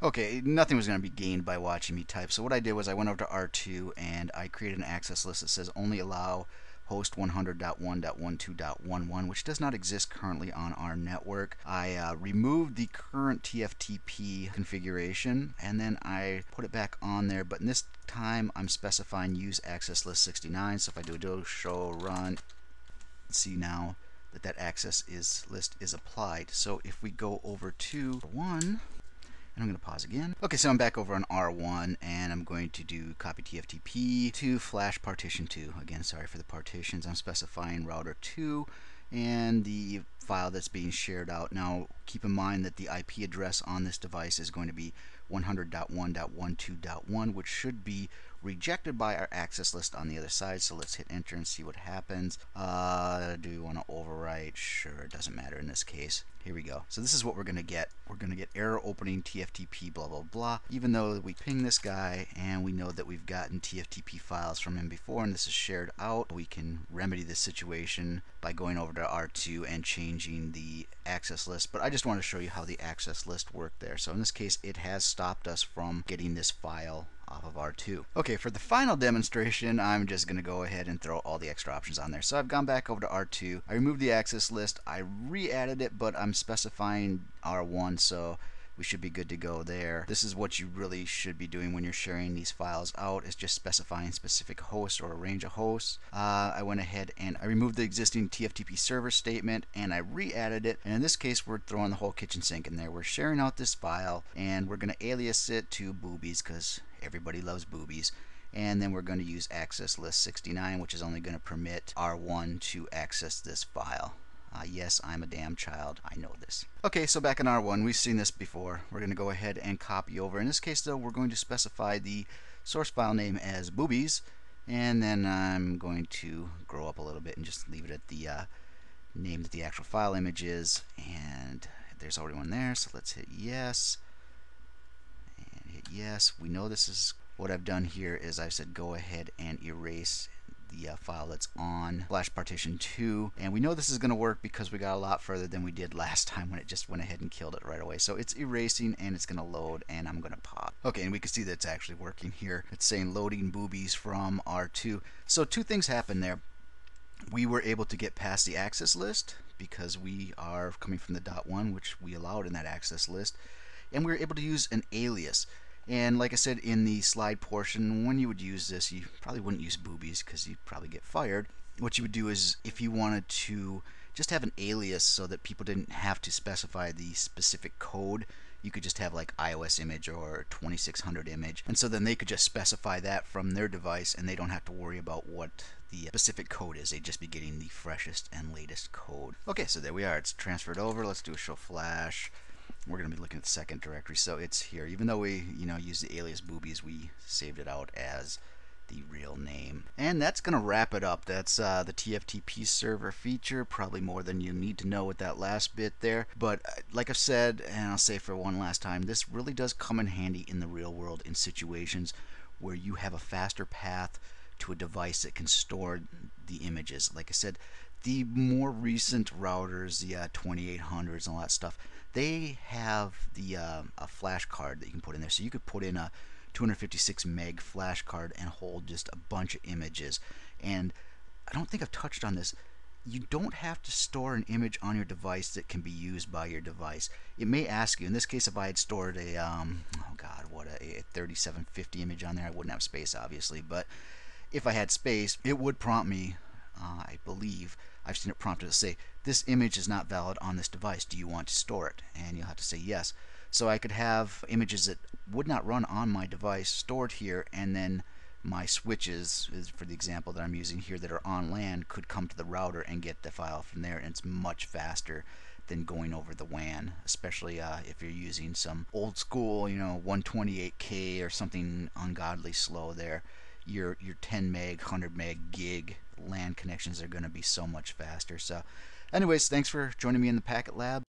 Okay, nothing was going to be gained by watching me type. So what I did was I went over to R2 and I created an access list that says only allow host 100.1.12.11, which does not exist currently on our network. I removed the current TFTP configuration and then I put it back on there, but in this time I'm specifying use access list 69. So if I do show run, see now that that access list is applied. So if we go over to 1, and I'm going to pause again. Okay, so I'm back over on R1 and I'm going to do copy TFTP to flash partition 2. Again, sorry for the partitions. I'm specifying router 2 and the file that's being shared out. Now, keep in mind that the IP address on this device is going to be 100.1.12.1, which should be rejected by our access list on the other side. So let's hit enter and see what happens. Do we want to overwrite? Sure, it doesn't matter in this case. Here we go. So this is what we're going to get. We're going to get error opening TFTP blah blah blah, even though we ping this guy and we know that we've gotten TFTP files from him before and this is shared out. We can remedy this situation by going over to R2 and changing the access list, but I just want to show you how the access list worked there. So in this case it has stopped us from getting this file off of R2. Okay, for the final demonstration, I'm just going to go ahead and throw all the extra options on there. So I've gone back over to R2, I removed the access list, I re-added it, but I'm specifying R1, so we should be good to go there. This is what you really should be doing when you're sharing these files out, is just specifying specific hosts or a range of hosts. I went ahead and I removed the existing TFTP server statement and I re-added it, and in this case we're throwing the whole kitchen sink in there. We're sharing out this file and we're going to alias it to boobies because everybody loves boobies. And then we're going to use access list 69, which is only going to permit R1 to access this file. Yes, I'm a damn child. I know this. Okay, so back in R1, we've seen this before. We're going to go ahead and copy over. In this case, though, we're going to specify the source file name as boobies. And then I'm going to grow up a little bit and just leave it at the name that the actual file image is. And there's already one there, so let's hit yes. And hit yes. We know this is what I've done here is I said go ahead and erase the file that's on flash partition 2, and we know this is going to work because we got a lot further than we did last time when it just went ahead and killed it right away. So it's erasing and it's going to load, and I'm going to pop. Okay, and we can see that it's actually working here. It's saying loading boobies from R2. So two things happened there. We were able to get past the access list because we are coming from the .1, which we allowed in that access list, and we were able to use an alias. And like I said in the slide portion, when you would use this, you probably wouldn't use boobies because you'd probably get fired. What you would do is, if you wanted to just have an alias so that people didn't have to specify the specific code, you could just have like iOS image or 2600 image, and so then they could just specify that from their device and they don't have to worry about what the specific code is. They'd just be getting the freshest and latest code. Okay, so there we are. It's transferred over. Let's do a show flash. We're going to be looking at the second directory, so it's here. Even though we, use the alias boobies, we saved it out as the real name. And that's going to wrap it up. That's the TFTP server feature. Probably more than you need to know with that last bit there. But like I've said, and I'll say for one last time, this really does come in handy in the real world in situations where you have a faster path to a device that can store the images. Like I said, the more recent routers, the 2800s and all that stuff, they have the a flash card that you can put in there. So you could put in a 256 meg flash card and hold just a bunch of images. And I don't think I've touched on this. You don't have to store an image on your device that can be used by your device. It may ask you, in this case, if I had stored a, a 3750 image on there, I wouldn't have space, obviously, but if I had space, it would prompt me, I believe, I've seen it prompted to say, this image is not valid on this device. Do you want to store it? And you'll have to say yes. So I could have images that would not run on my device stored here, and then my switches, for the example that I'm using here, that are on LAN, could come to the router and get the file from there, and it's much faster than going over the WAN, especially if you're using some old school, 128K or something ungodly slow there. Your 10 meg, 100 meg, gig LAN connections are going to be so much faster. So anyways, thanks for joining me in the Packet Lab.